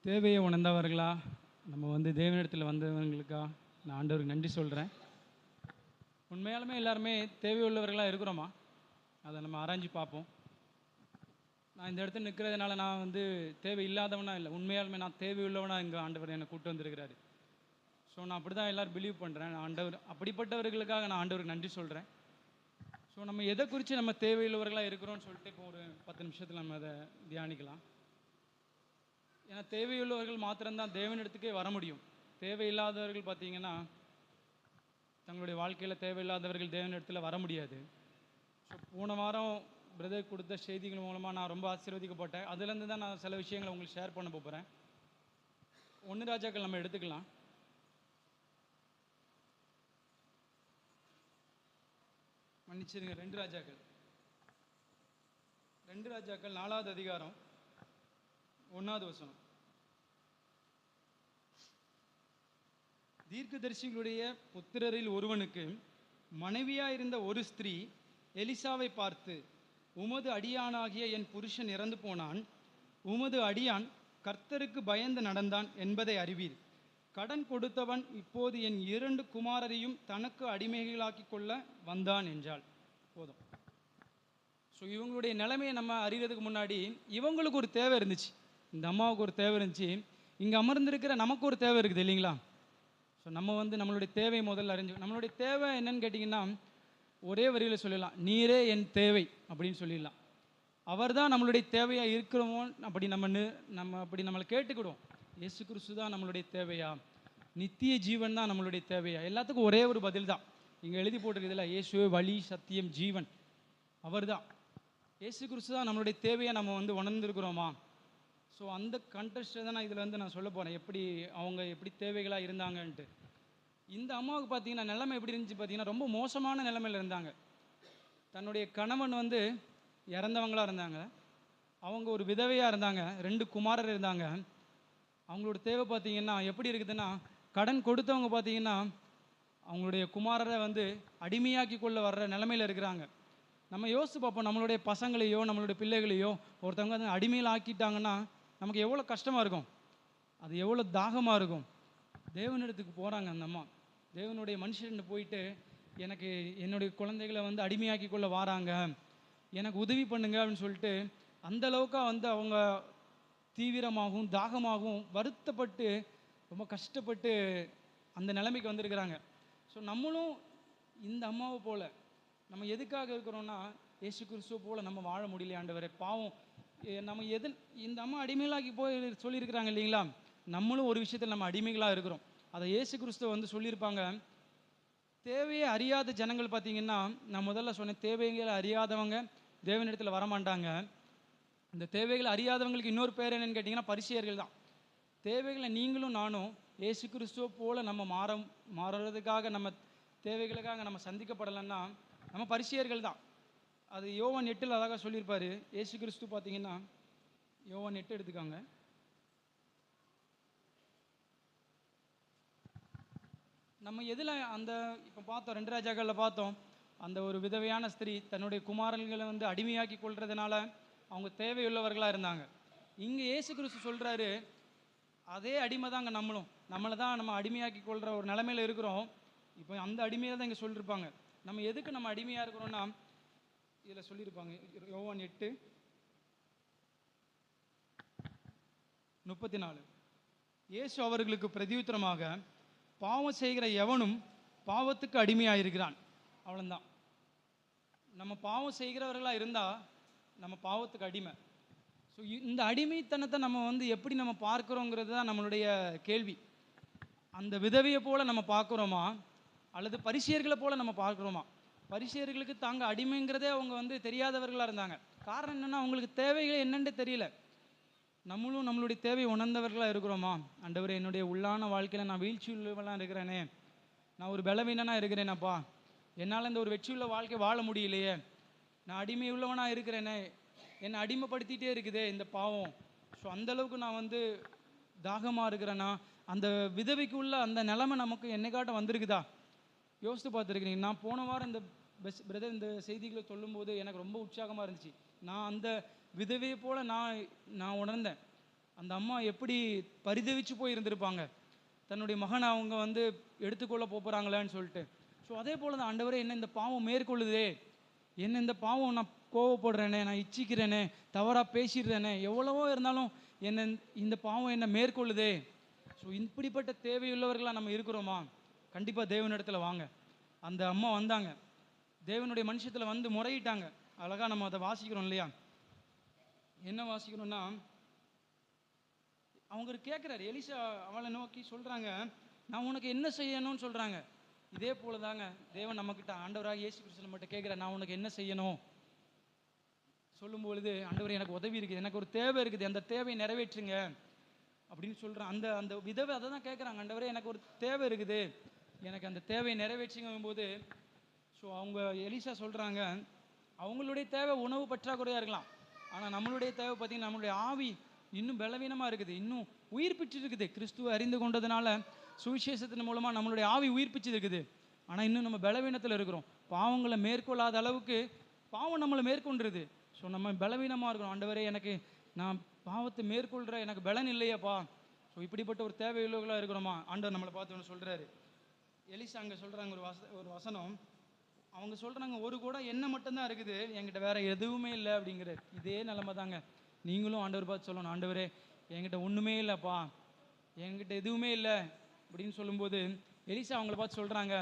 தேவையை உணர்ந்தவர்களா நம்ம தேவனிடத்தில் வந்தவங்களுக்கா நான் ஆண்டவருக்கு நன்றி சொல்கிறேன். உண்மையாலுமே எல்லாருமே தேவையுள்ளவர்களாக இருக்கிறோமா? அதை நம்ம ஆராய்ஞ்சு பார்ப்போம். நான் இந்த இடத்துல நிற்கிறதுனால நான் தேவை இல்லாதவனா இல்லை, உண்மையாலுமே நான் தேவையுள்ளவனாக இங்கே ஆண்டவர் என்னை கூப்பிட்டு வந்திருக்கிறாரு. ஸோ நான் அப்படி தான் எல்லோரும் பிலீவ் பண்ணுறேன். ஆண்டவர் அப்படிப்பட்டவர்களுக்காக நான் ஆண்டவருக்கு நன்றி சொல்கிறேன். ஸோ நம்ம எதை குறித்து நம்ம தேவையுள்ளவர்களாக இருக்கிறோன்னு சொல்லிட்டு இப்போ ஒரு 10 நிமிஷத்தில் நம்ம அதை தியானிக்கலாம். ஏன்னா தேவையுள்ளவர்கள் மாத்திரம்தான் தேவனிடத்துக்கே வர முடியும். தேவையில்லாதவர்கள் பார்த்திங்கன்னா தங்களுடைய வாழ்க்கையில் தேவையில்லாதவர்கள் தேவனிடத்தில் வர முடியாது. ஸோ போன வாரம் பிரதர் கொடுத்த செய்திகள் மூலமாக நான் ரொம்ப ஆசீர்வதிக்கப்பட்டேன். அதுலேருந்து தான் நான் சில விஷயங்களை உங்களுக்கு ஷேர் பண்ண போகிறேன். 1 ராஜாக்கள் நம்ம எடுத்துக்கலாம். மன்னிச்சிருங்க, 2 ராஜாக்கள் 4வது அதிகாரம் 1வது வசனம். தீர்க்கதரிசிகளுடைய புத்திரரில் ஒருவனுக்கு மனைவியாயிருந்த ஒரு ஸ்திரீ எலிசாவை பார்த்து, உமது அடியானாகிய என் புருஷன் இறந்து போனான், உமது அடியான் கர்த்தருக்கு பயந்து நடந்தான் என்பதை அறிவீர். கடன் கொடுத்தவன் இப்போது என் 2 குமாரரையும் தனக்கு அடிமைகளாக்கி கொள்ள வந்தான் என்றாள். போதும். ஸோ இவங்களுடைய நிலைமையை நம்ம அறிகிறதுக்கு முன்னாடி இவங்களுக்கு ஒரு தேவை இருந்துச்சு, இந்த அம்மாவுக்கு ஒரு தேவை இருந்துச்சு, இங்கே அமர்ந்திருக்கிற நமக்கு ஒரு தேவை இருக்குது இல்லைங்களா? ஸோ நம்ம நம்மளுடைய தேவை முதல்ல அறிஞ்சு, நம்மளுடைய தேவை என்னன்னு கேட்டிங்கன்னா ஒரே வரியில் சொல்லலாம், நீரே என் தேவை அப்படின்னு சொல்லிடலாம். அவர் தான் நம்மளுடைய தேவையாக இருக்கிறோமோ அப்படி அப்படி நம்மளை கேட்டுக்கிடுவோம். இயேசு கிறிஸ்து தான் நம்மளுடைய தேவையா, நித்திய ஜீவன் தான் நம்மளுடைய தேவையா? எல்லாத்துக்கும் ஒரே ஒரு பதில் தான் இங்கே எழுதி போட்டிருக்குதுல்ல, இயேசுவே வழி சத்தியம் ஜீவன். அவர் தான், இயேசு கிறிஸ்து தான் நம்மளுடைய தேவையை நம்ம உணர்ந்துருக்கிறோமா? ஸோ அந்த கண்டெஸ்ட்டை தான் நான் இதில் நான் சொல்ல போகிறேன், அவங்க எப்படி தேவைகளாக இருந்தாங்கன்ட்டு. இந்த அம்மாவுக்கு பார்த்தீங்கன்னா நிலைமை எப்படி இருந்துச்சு பார்த்தீங்கன்னா ரொம்ப மோசமான நிலைமையில் இருந்தாங்க. தன்னுடைய கணவன் இறந்தவங்களாக இருந்தாங்க, அவங்க ஒரு விதவையாக இருந்தாங்க, 2 குமாரர் இருந்தாங்க. அவங்களோட தேவை பார்த்தீங்கன்னா எப்படி இருக்குதுன்னா, கடன் கொடுத்தவங்க பார்த்தீங்கன்னா அவங்களுடைய குமாரரை அடிமையாக்கி கொள்ள வர்ற நிலைமையில் இருக்கிறாங்க. நம்ம யோசித்து பார்ப்போம், நம்மளுடைய பசங்களையோ நம்மளுடைய பிள்ளைகளையோ ஒருத்தவங்க அடிமையில் ஆக்கிட்டாங்கன்னா நமக்கு எவ்வளோ கஷ்டமாக இருக்கும், அது எவ்வளோ தாகமாக இருக்கும். தேவனிடத்துக்கு போகிறாங்க அந்த அம்மா, தேவனுடைய மனுஷன் போயிட்டு எனக்கு என்னுடைய குழந்தைகளை அடிமையாக்கி கொள்ள வராங்க, எனக்கு உதவி பண்ணுங்க அப்படின்னு சொல்லிட்டு அந்த அளவுக்கு அவங்க தீவிரமாகவும் தாகமாகவும் வருத்தப்பட்டு ரொம்ப கஷ்டப்பட்டு அந்த நிலைமைக்கு வந்திருக்கிறாங்க. ஸோ நம்மளும் இந்த அம்மாவை போல் நம்ம எதுக்காக இருக்கிறோன்னா, இயேசு கிறிஸ்துவை போல் நம்ம வாழ முடியல ஆண்டவரே, பாவம் நம்ம இந்த அம்மா அடிமைகளாக்கி போய் சொல்லியிருக்கிறாங்க இல்லைங்களா? நம்மளும் ஒரு விஷயத்தில் நம்ம அடிமைகளாக இருக்கிறோம். அதை இயேசு கிறிஸ்துவ சொல்லியிருப்பாங்க. தேவையை அறியாத ஜனங்கள் பார்த்தீங்கன்னா, நான் முதல்ல சொன்னேன், தேவைகளை அறியாதவங்க தேவனிடத்தில் வரமாட்டாங்க. இந்த தேவைகளை அறியாதவங்களுக்கு இன்னொரு பேர் என்னன்னு கேட்டிங்கன்னா பரிசேயர்கள் தான். தேவைகளை நீங்களும் நானும் இயேசு கிறிஸ்துவ போல் நம்ம மாறுறதுக்காக, நம்ம தேவைகளுக்காக நம்ம சந்திக்கப்படலைன்னா நம்ம பரிசேயர்கள் தான். அது யோவான் 8 அழகாக சொல்லியிருப்பார் இயேசு கிறிஸ்து. பார்த்தீங்கன்னா யோவான் 8 எடுத்துக்காங்க. நம்ம எதில் இப்போ பார்த்தோம், 2 ராஜாக்களில் பார்த்தோம், அந்த ஒரு விதவையான ஸ்திரீ தன்னுடைய குமாரர்களை அடிமையாக்கி கொள்றதுனால அவங்க தேவையுள்ளவர்களாக இருந்தாங்க. இங்கே இயேசு கிறிஸ்து சொல்கிறாரு, அதே அடிமை தாங்க நம்மளை தான் நம்ம அடிமையாக்கி கொள்கிற ஒரு நிலைமையில் இருக்கிறோம். இப்போ அந்த அடிமையை தான் இங்கே சொல்லியிருப்பாங்க. நம்ம எதுக்கு நம்ம அடிமையாக இருக்கிறோன்னா இதில் சொல்லியிருப்பாங்க, யோவான் 8:34. இயேசு அவர்களுக்கு பிரதியுத்தரமாக, பாவம் செய்கிற எவனும் பாவத்துக்கு அடிமையாக இருக்கிறான். அவ்வளோதான். நம்ம பாவம் செய்கிறவர்களாக இருந்தால் நம்ம பாவத்துக்கு அடிமை. ஸோ இந்த அடிமைத்தனத்தை நம்ம எப்படி நம்ம பார்க்குறோங்கிறது தான் நம்மளுடைய கேள்வி. அந்த விதவையை போல் நம்ம பார்க்குறோமா, அல்லது பரிசேயர்களை போல் நம்ம பார்க்குறோமா? பரிசேயர்களுக்கு தாங்க அடிமைங்கிறதே அவங்க தெரியாதவர்களாக இருந்தாங்க. காரணம் என்னென்னா, அவங்களுக்கு தேவைகள் என்னென்னு தெரியல. நம்மளும் நம்மளுடைய தேவை உணர்ந்தவர்களாக இருக்கிறோமா? ஆண்டவரே, என்னுடைய உள்ளான வாழ்க்கையில் நான் வீழ்ச்சி உள்ளவெல்லாம் இருக்கிறேனே, நான் ஒரு பலவீனனாக இருக்கிறேனப்பா, என்னால் இந்த ஒரு வெற்றியுள்ள வாழ்க்கை வாழ முடியலையே, நான் அடிமை உள்ளவனாக இருக்கிறேனே, என்னை அடிமைப்படுத்திகிட்டே இருக்குதே இந்த பாவம். ஸோ அந்தளவுக்கு நான் தாகமாக இருக்கிறேன்னா, அந்த விதவைக்கு உள்ள அந்த நிலைமை நமக்கு என்னைக்காட்டும் வந்திருக்குதா? யோசித்து பார்த்துருக்கிறீங்க. நான் போன வாரம் இந்த பிரதர் இந்த செய்திகளை சொல்லும்போது எனக்கு ரொம்ப உற்சாகமாக இருந்துச்சு. நான் அந்த விதவையை போல் நான் உணர்ந்தேன். அந்த அம்மா எப்படி பரிதவிச்சு போய் இருந்திருப்பாங்க, தன்னுடைய மகனை அவங்க வந்து எடுத்துக்கொள்ள போகிறாங்களான்னு சொல்லிட்டு. ஸோ அதே போல் தான் ஆண்டவரே, என்ன இந்த பாவம் மேற்கொள்ளுதே, என்ன இந்த பாவம், நான் கோவப்படுறேனே, நான் இச்சிக்கிறேனே, தவறாக பேசிடுறேனே, எவ்வளவோ இருந்தாலும் என்ன இந்த பாவம் என்ன மேற்கொள்ளுதே. ஸோ இப்படிப்பட்ட தேவையுள்ளவர்களாக நம்ம இருக்கிறோமா? கண்டிப்பாக தேவனிடத்தில் வாங்க. அந்த அம்மா வந்தாங்க, தேவனுடைய மனுஷத்தில் வந்து முறையிட்டாங்க. அழகாக நம்ம அதை வாசிக்கிறோம் இல்லையா? என்ன வாசிக்கிறோம்னா, அவங்க கேட்குறாரு எலிசா, அவளை நோக்கி சொல்கிறாங்க, நான் உனக்கு என்ன செய்யணும்னு சொல்கிறாங்க. இதே போல தாங்க தேவன் நம்மக்கிட்ட, ஆண்டவராக இயேசு கிறிஸ்து நம்மகிட்ட கேட்குறேன், நான் உனக்கு என்ன செய்யணும் சொல்லும் பொழுது, ஆண்டவர் எனக்கு உதவி இருக்குது, எனக்கு ஒரு தேவை இருக்குது, அந்த தேவையை நிறைவேற்றுங்க அப்படின்னு சொல்கிறேன். அந்த அந்த விதவை அதை தான் கேட்குறாங்க, ஆண்டவரே எனக்கு ஒரு தேவை இருக்குது, எனக்கு அந்த தேவையை நிறைவேற்றுங்கும் போது, ஸோ அவங்க எலிசா சொல்கிறாங்க, அவங்களுடைய தேவை உணவு பற்றாக்குறையாக இருக்கலாம், ஆனால் நம்மளுடைய தேவை பார்த்திங்கன்னா, நம்மளுடைய ஆவி இன்னும் பலவீனமாக இருக்குது, இன்னும் உயிர்ப்பிச்சு இருக்குது. கிறிஸ்துவை அறிந்து கொண்டதுனால சுவிசேஷத்தின் மூலமாக நம்மளுடைய ஆவி உயிர்ப்பிச்சு இருக்குது, ஆனால் இன்னும் நம்ம பலவீனத்தில் இருக்கிறோம். பாவங்களை மேற்கொள்ளாத அளவுக்கு பாவம் நம்மளை மேற்கொண்டுருது. ஸோ நம்ம பலவீனமாக இருக்கிறோம். ஆண்டவரே, எனக்கு நான் பாவத்தை மேற்கொள்கிற எனக்கு பலன் இல்லையாப்பா. ஸோ இப்படிப்பட்ட ஒரு தேவையுள்ளவர்களாக இருக்கிறோமா? ஆண்டவர் நம்மளை பார்த்து ஒன்று சொல்கிறாரு. எலிசா அங்கே சொல்கிறாங்க ஒரு வசனம், அவங்க சொல்கிறாங்க, ஒரு கூட எண்ணெய் மட்டும்தான் இருக்குது, என்கிட்ட வேறு எதுவுமே இல்லை அப்படிங்கிறது. இதே நிலைமை தாங்க நீங்களும் ஆண்டவர் பார்த்து சொல்லணும், ஆண்டவரே என்கிட்ட ஒன்றுமே இல்லைப்பா, என்கிட்ட எதுவுமே இல்லை அப்படின்னு சொல்லும்போது, எலிசா அவங்கள பார்த்து சொல்கிறாங்க,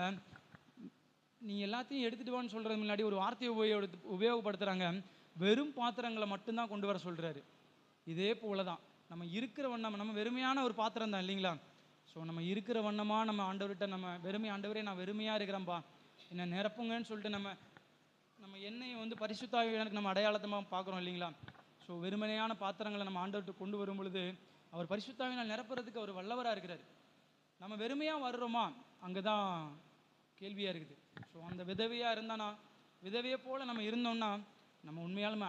நீ எல்லாத்தையும் எடுத்துகிட்டு வான்னு சொல்கிறது முன்னாடி ஒரு வார்த்தையை உபயோகப்படுத்துகிறாங்க, வெறும் பாத்திரங்களை மட்டும்தான் கொண்டு வர சொல்கிறாரு. இதே போல தான் நம்ம இருக்கிற வண்ணம், நம்ம வெறுமையான ஒரு பாத்திரம் தான் இல்லைங்களா? ஸோ நம்ம இருக்கிற வண்ணமாக நம்ம ஆண்டவர்கிட்ட நம்ம ஆண்டவரே நான் வெறுமையாக இருக்கிறேன்ப்பா, என்ன நிரப்புங்கன்னு சொல்லிட்டு நம்ம எண்ணெயை வந்து பரிசுத்தாவியானுக்கு நம்ம அடையாளத்தமாக பார்க்குறோம் இல்லைங்களா? ஸோ வெறுமனையான பாத்திரங்களை நம்ம ஆண்டவர்கிட்ட கொண்டு வரும் பொழுது, அவர் பரிசுத்தாவினால் நிரப்புறதுக்கு அவர் வல்லவராக இருக்கிறார். நம்ம வெறுமையாக வர்றோமா, அங்கே தான் கேள்வியாக இருக்குது. ஸோ அந்த விதவையாக இருந்தானா, விதவையை போல் நம்ம இருந்தோம்னா, நம்ம உண்மையாலுமே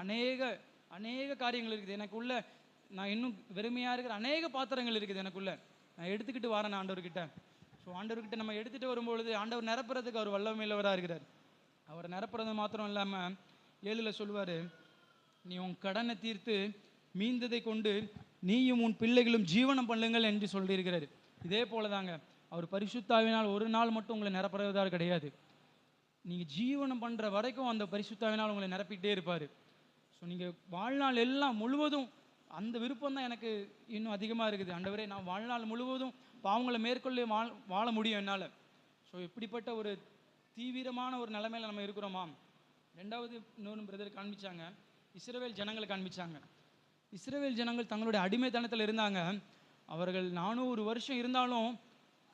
அநேக காரியங்கள் இருக்குது எனக்குள்ள, நான் இன்னும் வெறுமையாக இருக்கிற அநேக பாத்திரங்கள் இருக்குது எனக்குள்ள, நான் எடுத்துக்கிட்டு வரேன் ஆண்டவர்கிட்ட. ஸோ ஆண்டவர்கிட்ட நம்ம எடுத்துகிட்டு வரும்பொழுது ஆண்டவர் நிரப்புறதுக்கு அவர் வல்லமையுள்ளவராக இருக்கிறார். அவர் நிரப்புறது மாத்திரம் இல்லாமல் 7 சொல்லுவார், நீ உன் கடனை தீர்த்து மீந்ததை கொண்டு நீயும் உன் பிள்ளைகளும் ஜீவனம் பண்ணுங்கள் என்று சொல்லியிருக்கிறார். இதே போல தாங்க அவர் பரிசுத்தாவினால் ஒரு நாள் மட்டும் உங்களை நிரப்புறதா கிடையாது, நீங்கள் ஜீவனம் பண்ணுற வரைக்கும் அந்த பரிசுத்தாவினால் உங்களை நிரப்பிக்கிட்டே இருப்பார். ஸோ நீங்கள் வாழ்நாள் எல்லாம் முழுவதும் அந்த விருப்பம் தான் எனக்கு இன்னும் அதிகமாக இருக்குது. ஆண்டவரே, நான் வாழ்நாள் முழுவதும் பாவங்களை மேற்கொள்ள வாழ முடியும் என்னால். ஸோ இப்படிப்பட்ட ஒரு தீவிரமான ஒரு நிலைமையில் நம்ம இருக்கிறோமா? ரெண்டாவது இன்னொரு பிரதர் காண்பிச்சாங்க, இஸ்ரவேல் ஜனங்களை காண்பிச்சாங்க. இஸ்ரவேல் ஜனங்கள் தங்களுடைய அடிமைத்தனத்தில் இருந்தாங்க. அவர்கள் 400 வருஷம் இருந்தாலும்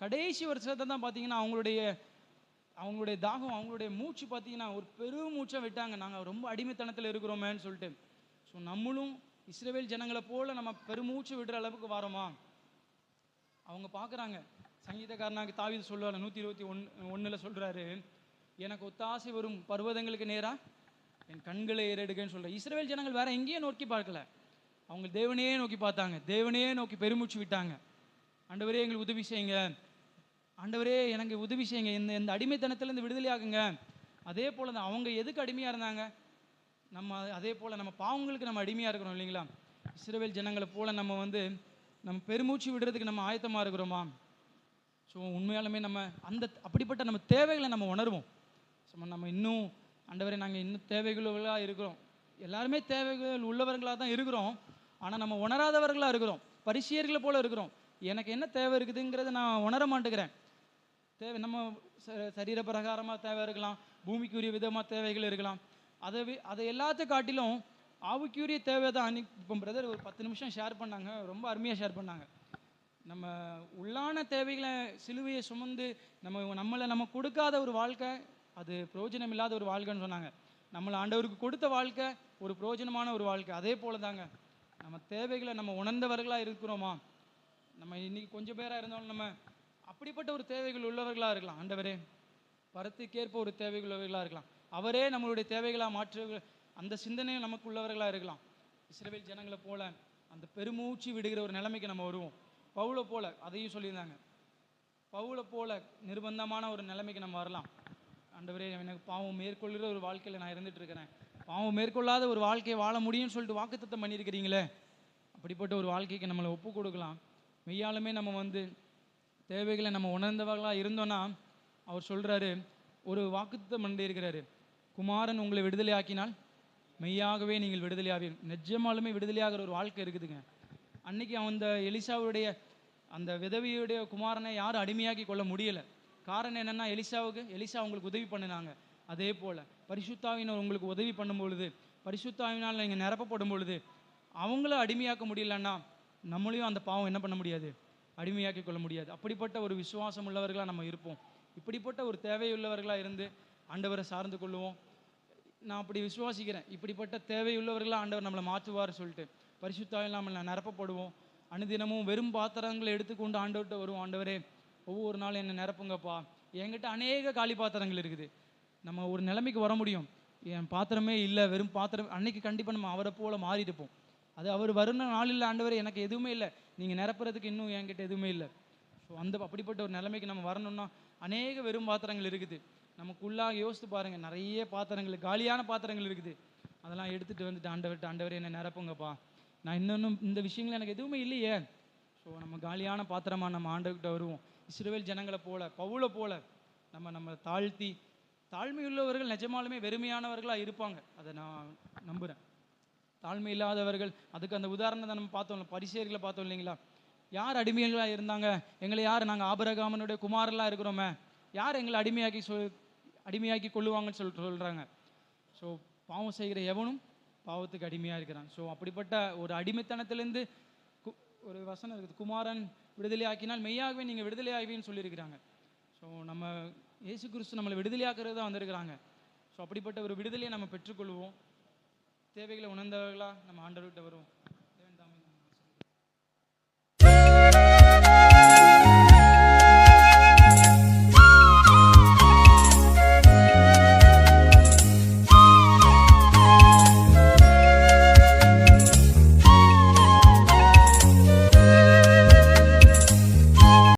கடைசி வருஷத்தை தான் பார்த்தீங்கன்னா அவங்களுடைய தாகம், அவங்களுடைய மூச்சு பார்த்தீங்கன்னா ஒரு பெரும் மூச்சை விட்டாங்க, நாங்கள் ரொம்ப அடிமைத்தனத்தில் இருக்கிறோமேன்னு சொல்லிட்டு. ஸோ நம்மளும் இஸ்ரவேல் ஜனங்களை போல நம்ம பெருமூச்சு விடுற அளவுக்கு வரோமா? அவங்க பார்க்குறாங்க. சங்கீதக்காரனாக தாவீது சொல்லுவார், 121 சொல்கிறாரு, எனக்கு ஒத்தாசை வரும் பர்வதங்களுக்கு நேராக என் கண்களை ஏறெடுக்கன்னு சொல்கிறேன். இஸ்ரவேல் ஜனங்கள் வேற எங்கேயும் நோக்கி பார்க்கல, அவங்க தேவனையே நோக்கி பார்த்தாங்க, தேவனையே நோக்கி பெருமூச்சு விட்டாங்க. ஆண்டவரே எங்களுக்கு உதவி செய்யுங்க, ஆண்டவரே எனக்கு உதவி செய்யுங்க, இந்த அடிமைத்தனத்திலேருந்து விடுதலை ஆகுங்க. அதே போல தான் அவங்க எதுக்கு அடிமையாக இருந்தாங்க? நம்ம அதே போல் நம்ம பாவங்களுக்கு நம்ம அடிமையாக இருக்கிறோம் இல்லைங்களா? இஸ்ரவேல் ஜனங்களை போல் நம்ம பெருமூச்சு விடுறதுக்கு நம்ம ஆயத்தமாக இருக்கிறோமா? ஸோ உண்மையாலுமே நம்ம அப்படிப்பட்ட நம்ம தேவைகளை நம்ம உணர்வோம். ஸோ நம்ம இன்னும் ஆண்டவரே நாங்கள் இன்னும் தேவைகளா இருக்கிறோம், எல்லாருமே தேவைகள் உள்ளவர்களாக தான் இருக்கிறோம், ஆனால் நம்ம உணராதவர்களாக இருக்கிறோம், பரிசேயர்களை போல் இருக்கிறோம். எனக்கு என்ன தேவை இருக்குதுங்கிறத நான் உணர மாட்டேங்கிறேன். தேவை நம்ம சரீர பிரகாரமாக தேவை இருக்கலாம், பூமிக்குரிய விதமாக தேவைகள் இருக்கலாம், அதை எல்லாத்தையும் காட்டிலும் ஆவிக்குரிய தேவை தான். இப்போ பிரதர் ஒரு 10 நிமிஷம் ஷேர் பண்ணாங்க, ரொம்ப அருமையாக ஷேர் பண்ணாங்க. நம்ம உள்ளான தேவைகளை சிலுவையை சுமந்து நம்மளை நம்ம கொடுக்காத ஒரு வாழ்க்கை அது பிரயோஜனம் இல்லாத ஒரு வாழ்க்கைன்னு சொன்னாங்க. நம்மளை ஆண்டவருக்கு கொடுத்த வாழ்க்கை ஒரு பிரயோஜனமான ஒரு வாழ்க்கை. அதே போல தாங்க நம்ம தேவைகளை நம்ம உணர்ந்தவர்களாக இருக்கிறோமா? நம்ம இன்னைக்கு கொஞ்சம் பேராக இருந்தாலும் நம்ம அப்படிப்பட்ட ஒரு தேவைகள் உள்ளவர்களாக இருக்கலாம். ஆண்டவரே வரத்துக்கேற்ப ஒரு தேவைகள் உள்ளவர்களாக இருக்கலாம், அவரே நம்மளுடைய தேவைகளாக மாற்ற அந்த சிந்தனையும் நமக்கு உள்ளவர்களாக இருக்கலாம். இஸ்ரவேல் ஜனங்களை போல அந்த பெருமூச்சு விடுகிற ஒரு நிலைமைக்கு நம்ம வருவோம். பவுலை போல, அதையும் சொல்லியிருந்தாங்க, பவுலை போல நிர்பந்தமான ஒரு நிலைமைக்கு நம்ம வரலாம். ஆண்டவரே எனக்கு பாவம் மேற்கொள்கிற ஒரு வாழ்க்கையில் நான் இருந்துட்டு இருக்கிறேன், பாவம் மேற்கொள்ளாத ஒரு வாழ்க்கையை வாழ முடியும்னு சொல்லிட்டு வாக்குத்தத்தம் பண்ணியிருக்கிறீங்களே, அப்போ அப்படிப்பட்ட ஒரு வாழ்க்கைக்கு நம்மளை ஒப்பு கொடுக்கலாம். மெய்யாலுமே நம்ம வந்து தேவைகளை நம்ம உணர்ந்தவர்களாக இருந்தோன்னா, அவர் சொல்கிறாரு, ஒரு வாக்குத்தத்தம் பண்ணியிருக்கிறாரு, குமாரன் உங்களை விடுதலை ஆக்கினால் மெய்யாகவே நீங்கள் விடுதலையாவீர்கள். நிஜமாலுமே விடுதலையாகிற ஒரு வாழ்க்கை இருக்குதுங்க. அன்னைக்கு அந்த எலிசாவுடைய அந்த விதவியுடைய குமாரனை யாரும் அடிமையாக்கி கொள்ள முடியலை. காரணம் என்னென்னா, எலிசா அவங்களுக்கு உதவி பண்ணினாங்க. அதே போல் பரிசுத்தாவினர் உங்களுக்கு உதவி பண்ணும் பொழுது, பரிசுத்தாவினால் நீங்கள் நிரப்பப்படும் பொழுது, அவங்கள அடிமையாக்க முடியலன்னா நம்மளையும் அந்த பாவம் என்ன பண்ண முடியாது, அடிமையாக்கி கொள்ள முடியாது. அப்படிப்பட்ட ஒரு விசுவாசம் உள்ளவர்களாக நம்ம இருப்போம். இப்படிப்பட்ட ஒரு தேவையுள்ளவர்களாக இருந்து ஆண்டவரை சார்ந்து கொள்ளுவோம். நான் அப்படி விசுவாசிக்கிறேன். இப்படிப்பட்ட தேவையுள்ளவர்களாக ஆண்டவர் நம்மளை மாற்றுவார் சொல்லிட்டு பரிசுத்தாவினால் நம்ம நிரப்பப்படுவோம். அனுதினமும் வெறும் பாத்திரங்களை எடுத்துக்கொண்டு ஆண்டவர்கிட்ட வருவோம். ஆண்டவரே, ஒவ்வொரு நாளும் என்னை நிரப்புங்கப்பா. என்கிட்ட அநேக காலி பாத்திரங்கள் இருக்குது. நம்ம ஒரு நிலைமைக்கு வர முடியும், என் பாத்திரமே இல்லை, வெறும் பாத்திரம். அன்னைக்கு கண்டிப்பாக நம்ம அவரை போல மாறியிருப்போம். அது அவர் வருண நாளில் ஆண்டவரே எனக்கு எதுவுமே இல்லை, நீங்கள் நிரப்புறதுக்கு இன்னும் என்கிட்ட எதுவுமே இல்லை. ஸோ அப்படிப்பட்ட ஒரு நிலைமைக்கு நம்ம வரணும்னா அநேக வெறும் பாத்திரங்கள் இருக்குது. நமக்குள்ளாக யோசித்து பாருங்கள், நிறைய பாத்திரங்கள், காலியான பாத்திரங்கள் இருக்குது. அதெல்லாம் எடுத்துகிட்டு வந்துட்டு ஆண்டவரே என்னை நிரப்புங்கப்பா, நான் இன்னும் இந்த விஷயங்கள் எனக்கு எதுவுமே இல்லையே. ஸோ நம்ம காலியான பாத்திரமாக நம்ம ஆண்டவர்கிட்ட வருவோம். இஸ்ரவேல் ஜனங்களை போல, பவுலை போல நம்ம தாழ்த்தி, தாழ்மையுள்ளவர்கள் நிஜமாலுமே வெறுமையானவர்களாக இருப்பாங்க. அதை நான் நம்புகிறேன். தாழ்மை இல்லாதவர்கள், அதுக்கு அந்த உதாரணத்தை நம்ம பார்த்தோம், பரிசேயர்களை பார்த்தோம் இல்லைங்களா? யார் அடிமைகளாக இருந்தாங்க? எங்களை யார், நாங்கள் ஆபிரகாமனுடைய குமாரெல்லாம் இருக்கிறோமே, யார் எங்களை அடிமையாக்கி கொள்ளுவாங்கன்னு சொல்கிறாங்க. ஸோ பாவம் செய்கிற எவனும் பாவத்துக்கு அடிமையாக இருக்கிறான். ஸோ அப்படிப்பட்ட ஒரு அடிமைத்தனத்திலேருந்து ஒரு வசனம் இருக்குது, குமாரன் விடுதலை ஆக்கினால் மெய்யாகவே நீங்கள் விடுதலை ஆகுவீன்னு சொல்லியிருக்கிறாங்க. ஸோ நம்ம இயேசு கிறிஸ்து நம்மளை விடுதலையாக்குறது தான் வந்திருக்கிறாங்க. ஸோ அப்படிப்பட்ட ஒரு விடுதலையை நம்ம பெற்றுக்கொள்வோம். தேவைகளை உணர்ந்தவர்களாக நம்ம ஆண்டவர்கிட்ட வருவோம்.